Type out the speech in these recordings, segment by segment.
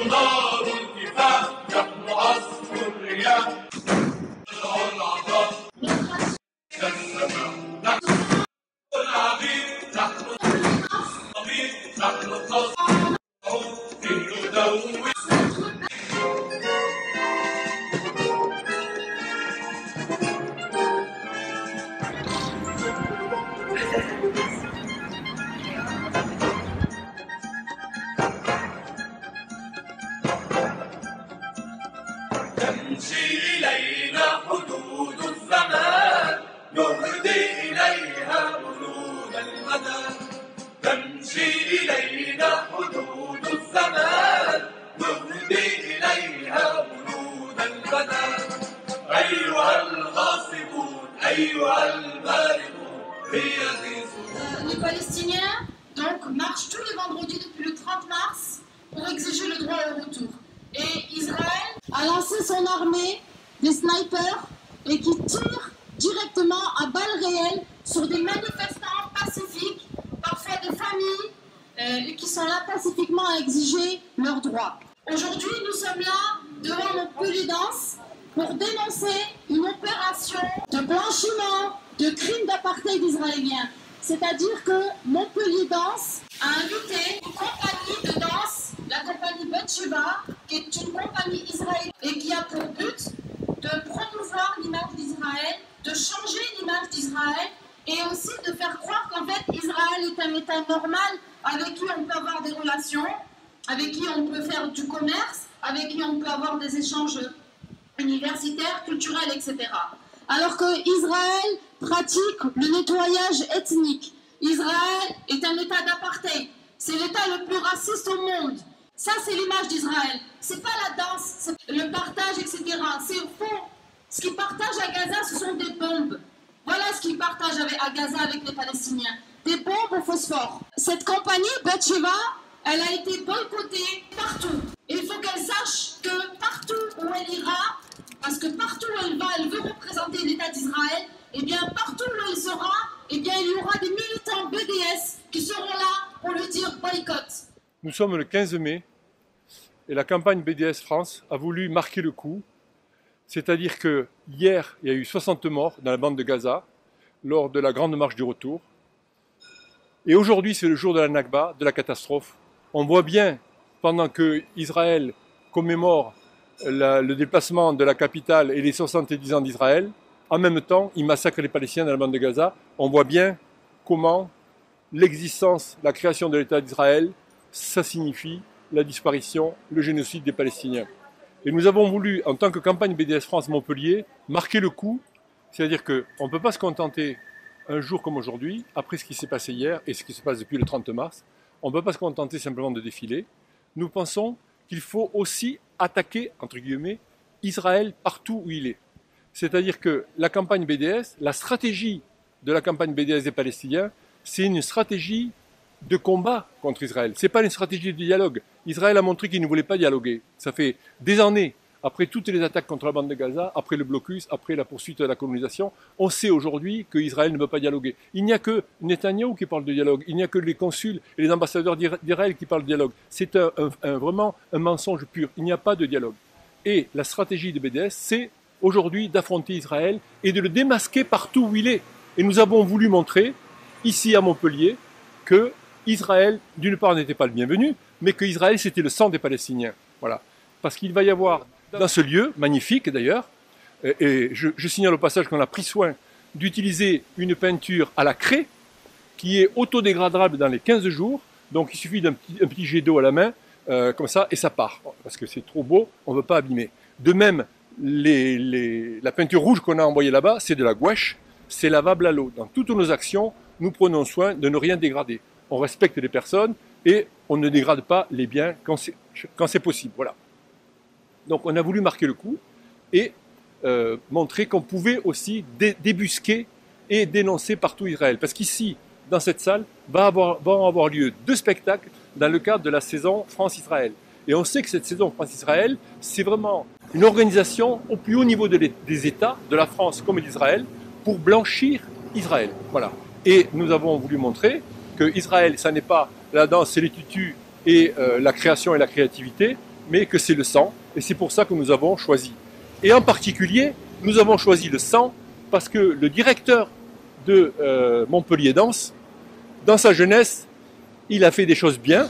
نار الكفاح نحن عصف الرياح العظام كالسماء نحن العبيد نحن الطبيب نحن التصعب ندوي تمشي إلينا حدود الزمان نهدي إليها بلود المدى تمشي إلينا حدود الزمان نهدي إليها بلود المدى أيها الغاصبون أيها المارقون Les Palestiniens donc marchent tous les vendredis depuis le 30 mars pour exiger le droit au retour. Et Israël a lancé son armée, des snipers, et qui tirent directement à balles réelles sur des manifestants pacifiques, parfois des familles, qui sont là pacifiquement à exiger leurs droits. Aujourd'hui, nous sommes là devant Montpellier Danse pour dénoncer une opération de blanchiment de crimes d'apartheid israélien. C'est-à-dire que Montpellier Danse a invité une compagnie de danse, la compagnie Betsheba, qui est une compagnie israélienne et qui a pour but de promouvoir l'image d'Israël, de changer l'image d'Israël et aussi de faire croire qu'en fait Israël est un État normal avec qui on peut avoir des relations, avec qui on peut faire du commerce, avec qui on peut avoir des échanges universitaires, culturels, etc. Alors que Israël pratique le nettoyage ethnique. Israël est un État d'apartheid. C'est l'État le plus raciste au monde. Ça, c'est l'image d'Israël. C'est pas la danse, c'est le partage, etc. C'est faux. Ce qu'ils partagent à Gaza, ce sont des bombes. Voilà ce qu'ils partagent à Gaza avec les Palestiniens. Des bombes au phosphore. Cette compagnie, Betsheva, elle a été boycottée partout. Et il faut qu'elle sache que partout où elle ira, parce que partout où elle va, elle veut représenter l'État d'Israël, et bien partout où elle sera, et bien il y aura des militants BDS qui seront là pour lui dire boycott. Nous sommes le 15 mai et la campagne BDS France a voulu marquer le coup. C'est-à-dire que hier, il y a eu 60 morts dans la bande de Gaza lors de la grande marche du retour. Et aujourd'hui, c'est le jour de la Nakba, de la catastrophe. On voit bien, pendant que Israël commémore le déplacement de la capitale et les 70 ans d'Israël, en même temps, il massacre les Palestiniens dans la bande de Gaza. On voit bien comment l'existence, la création de l'État d'Israël, ça signifie la disparition, le génocide des Palestiniens. Et nous avons voulu, en tant que campagne BDS France Montpellier, marquer le coup, c'est-à-dire qu'on ne peut pas se contenter un jour comme aujourd'hui, après ce qui s'est passé hier et ce qui se passe depuis le 30 mars, on ne peut pas se contenter simplement de défiler. Nous pensons qu'il faut aussi attaquer, entre guillemets, Israël partout où il est. C'est-à-dire que la campagne BDS, la stratégie de la campagne BDS des Palestiniens, c'est une stratégie de combat contre Israël. Ce n'est pas une stratégie de dialogue. Israël a montré qu'il ne voulait pas dialoguer. Ça fait des années, après toutes les attaques contre la bande de Gaza, après le blocus, après la poursuite de la colonisation, on sait aujourd'hui qu'Israël ne veut pas dialoguer. Il n'y a que Netanyahou qui parle de dialogue. Il n'y a que les consuls et les ambassadeurs d'Israël qui parlent de dialogue. C'est vraiment un mensonge pur. Il n'y a pas de dialogue. Et la stratégie de BDS, c'est aujourd'hui d'affronter Israël et de le démasquer partout où il est. Et nous avons voulu montrer, ici à Montpellier, que Israël, d'une part, n'était pas le bienvenu, mais que Israël, c'était le sang des Palestiniens. Voilà. Parce qu'il va y avoir, dans ce lieu, magnifique d'ailleurs, et je signale au passage qu'on a pris soin d'utiliser une peinture à la craie, qui est autodégradable dans les 15 jours, donc il suffit d'un petit jet d'eau à la main, comme ça, et ça part. Parce que c'est trop beau, on ne veut pas abîmer. De même, la peinture rouge qu'on a envoyée là-bas, c'est de la gouache, c'est lavable à l'eau. Dans toutes nos actions, nous prenons soin de ne rien dégrader. On respecte les personnes et on ne dégrade pas les biens quand c'est possible. Voilà. Donc on a voulu marquer le coup et montrer qu'on pouvait aussi débusquer et dénoncer partout Israël. Parce qu'ici, dans cette salle, vont avoir lieu 2 spectacles dans le cadre de la saison France-Israël. Et on sait que cette saison France-Israël, c'est vraiment une organisation au plus haut niveau des États, de la France comme d'Israël, pour blanchir Israël. Voilà. Et nous avons voulu montrer que Israël, ça n'est pas la danse, c'est les tutus et la création et la créativité, mais que c'est le sang, et c'est pour ça que nous avons choisi. Et en particulier, nous avons choisi le sang parce que le directeur de Montpellier Danse, dans sa jeunesse, il a fait des choses bien,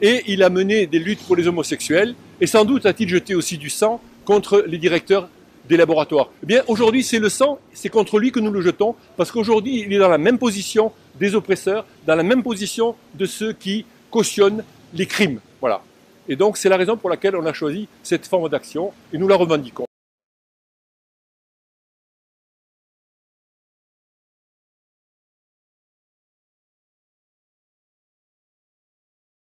et il a mené des luttes pour les homosexuels, et sans doute a-t-il jeté aussi du sang contre les directeurs des laboratoires. Eh bien, aujourd'hui, c'est le sang, c'est contre lui que nous le jetons, parce qu'aujourd'hui, il est dans la même position des oppresseurs, dans la même position de ceux qui cautionnent les crimes. Voilà. Et donc, c'est la raison pour laquelle on a choisi cette forme d'action, et nous la revendiquons.